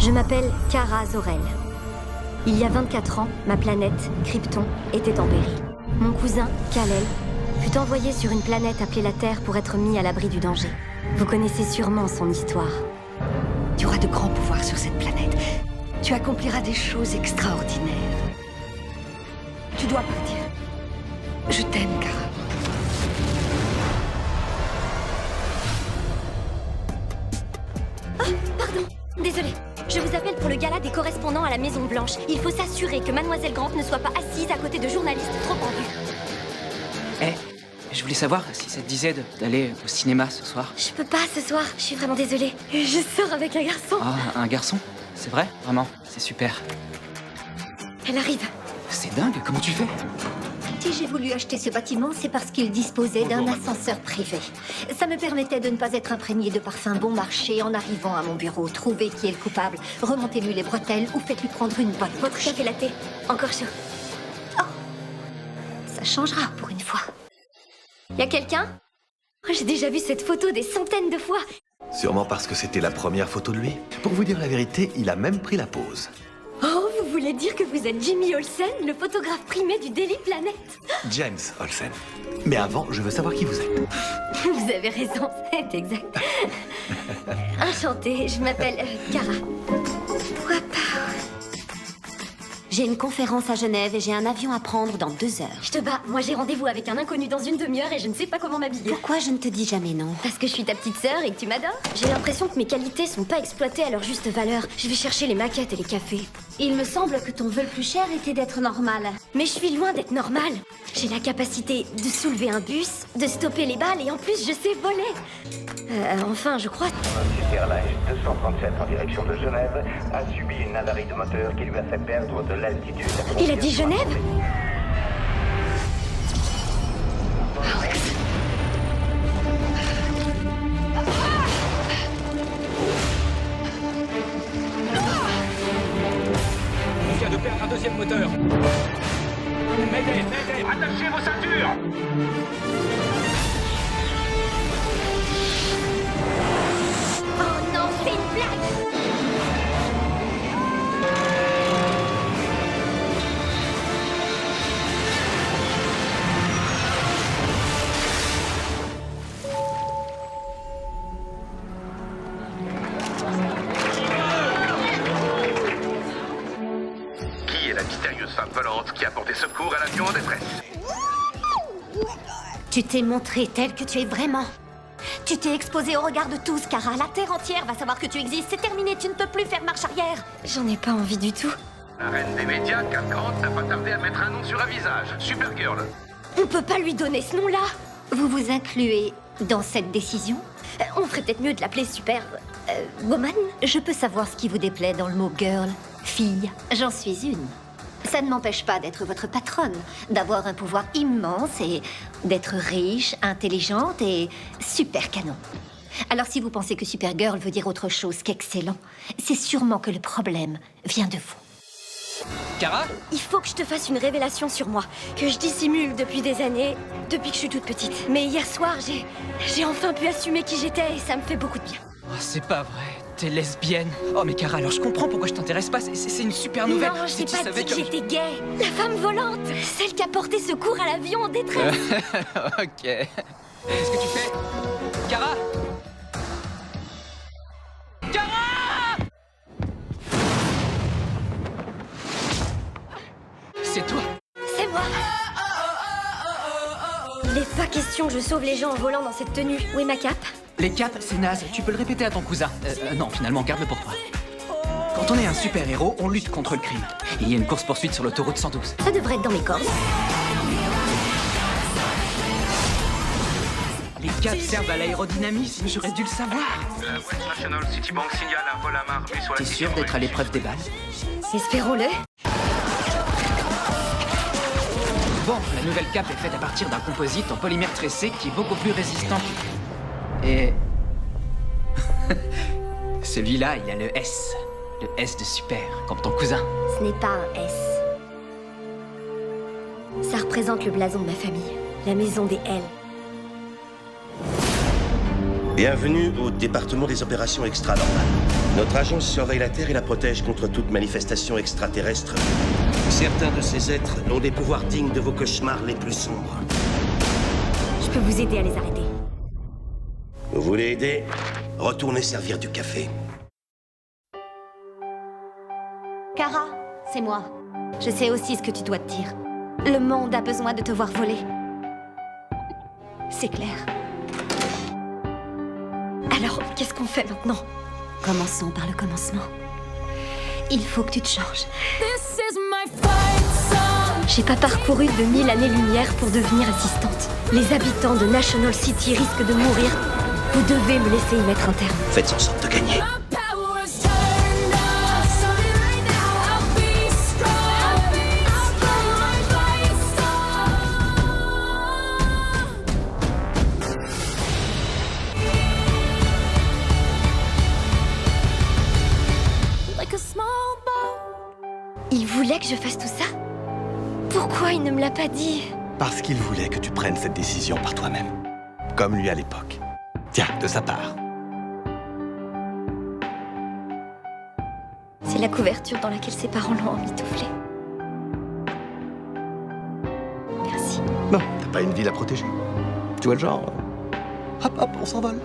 Je m'appelle Kara Zor-El. Il y a 24 ans, ma planète, Krypton, était en péril. Mon cousin, Kal-El, fut envoyé sur une planète appelée la Terre pour être mis à l'abri du danger. Vous connaissez sûrement son histoire. Tu auras de grands pouvoirs sur cette planète. Tu accompliras des choses extraordinaires. Tu dois partir. Je t'aime, Kara. Pardon, désolée. Je vous appelle pour le gala des correspondants à la Maison Blanche. Il faut s'assurer que Mademoiselle Grant ne soit pas assise à côté de journalistes trop en vue. Je voulais savoir si ça te disait d'aller au cinéma ce soir. Je peux pas ce soir, je suis vraiment désolée. Je sors avec un garçon. Ah, un garçon? C'est vrai? Vraiment? C'est super. Elle arrive. C'est dingue, comment tu fais? Si j'ai voulu acheter ce bâtiment, c'est parce qu'il disposait d'un ascenseur privé. Ça me permettait de ne pas être imprégné de parfums bon marché en arrivant à mon bureau. Trouvez qui est le coupable, remontez-lui les bretelles ou faites-lui prendre une bonne Votre café latte, encore chaud. Ça changera pour une fois. Y a quelqu'un? J'ai déjà vu cette photo des centaines de fois. Sûrement parce que c'était la première photo de lui. Pour vous dire la vérité, il a même pris la pose. Oh, vous voulez dire que vous êtes Jimmy Olsen, le photographe primé du Daily Planet? James Olsen. Mais avant, je veux savoir qui vous êtes. Vous avez raison, c'est exact. Enchantée, je m'appelle Kara. Pourquoi pas? J'ai une conférence à Genève et j'ai un avion à prendre dans 2 heures. Je te bats, moi j'ai rendez-vous avec un inconnu dans une demi-heure et je ne sais pas comment m'habiller. Pourquoi je ne te dis jamais non? Parce que je suis ta petite sœur et que tu m'adores. J'ai l'impression que mes qualités sont pas exploitées à leur juste valeur. Je vais chercher les maquettes et les cafés. Il me semble que ton vœu le plus cher était d'être normal. Mais je suis loin d'être normale. J'ai la capacité de soulever un bus, de stopper les balles et en plus je sais voler. Enfin, je crois. Airlines 237 en direction de Genève a subi une avarie de moteur qui lui a fait perdre de l'altitude. Il a dit Genève? On vient de perdre un deuxième moteur. Mayday, attachez vos ceintures. Oh non, c'est une blague! Qui est la mystérieuse femme volante qui a porté secours à l'avion en détresse? Tu t'es montré tel que tu es vraiment. Tu t'es exposé au regard de tous, Kara. La Terre entière va savoir que tu existes. C'est terminé, tu ne peux plus faire marche arrière. J'en ai pas envie du tout. La reine des médias, Cal Grant, n'a pas tardé à mettre un nom sur un visage. Supergirl. On peut pas lui donner ce nom-là. Vous vous incluez dans cette décision? On ferait peut-être mieux de l'appeler Super... Woman? Je peux savoir ce qui vous déplaît dans le mot girl, fille. J'en suis une. Ça ne m'empêche pas d'être votre patronne, d'avoir un pouvoir immense et d'être riche, intelligente et super canon. Alors si vous pensez que Supergirl veut dire autre chose qu'excellent, c'est sûrement que le problème vient de vous. Kara? Il faut que je te fasse une révélation sur moi, que je dissimule depuis des années, depuis que je suis toute petite. Mais hier soir, j'ai enfin pu assumer qui j'étais et ça me fait beaucoup de bien. Oh, c'est pas vrai, t'es lesbienne. Oh mais Kara, alors je comprends pourquoi je t'intéresse pas, c'est une super nouvelle. Non, Si j'ai tu pas savais dit que comme- j'étais gay. La femme volante, celle qui a porté secours à l'avion en détresse. Ok. Qu'est-ce que tu fais? Kara? Kara! C'est toi. C'est moi. Il n'est pas question que je sauve les gens en volant dans cette tenue. Où est ma cape? Les capes, c'est naze, tu peux le répéter à ton cousin. Non, finalement, garde-le pour toi. Quand on est un super-héros, on lutte contre le crime. Et il y a une course-poursuite sur l'autoroute 112. Ça devrait être dans mes cordes. Les capes servent à l'aérodynamisme, j'aurais dû le savoir. La West National Citibank signale un vol à main russe sur la T'es sûr d'être à l'épreuve des balles? Espérons-le. Bon, la nouvelle cape est faite à partir d'un composite en polymère tressé qui est beaucoup plus résistant. Et... celui-là, il a le S. Le S de super, comme ton cousin. Ce n'est pas un S. Ça représente le blason de ma famille. La maison des L. Bienvenue au département des opérations extra-normales. Notre agence surveille la Terre et la protège contre toute manifestation extraterrestre. Certains de ces êtres ont des pouvoirs dignes de vos cauchemars les plus sombres. Je peux vous aider à les arrêter. Vous voulez aider? Retournez servir du café. Kara, c'est moi. Je sais aussi ce que tu dois te dire. Le monde a besoin de te voir voler. C'est clair. Alors, qu'est-ce qu'on fait maintenant? Commençons par le commencement. Il faut que tu te changes. J'ai pas parcouru de 1000 années-lumière pour devenir assistante. Les habitants de National City risquent de mourir. Vous devez me laisser y mettre un terme. Faites en sorte de gagner. Il voulait que je fasse tout ça? Pourquoi il ne me l'a pas dit? Parce qu'il voulait que tu prennes cette décision par toi-même. Comme lui à l'époque. Tiens, de sa part. C'est la couverture dans laquelle ses parents l'ont emmitouflé. Merci. Non, t'as pas une ville à protéger. Tu vois le genre? Hop, hop, on s'envole.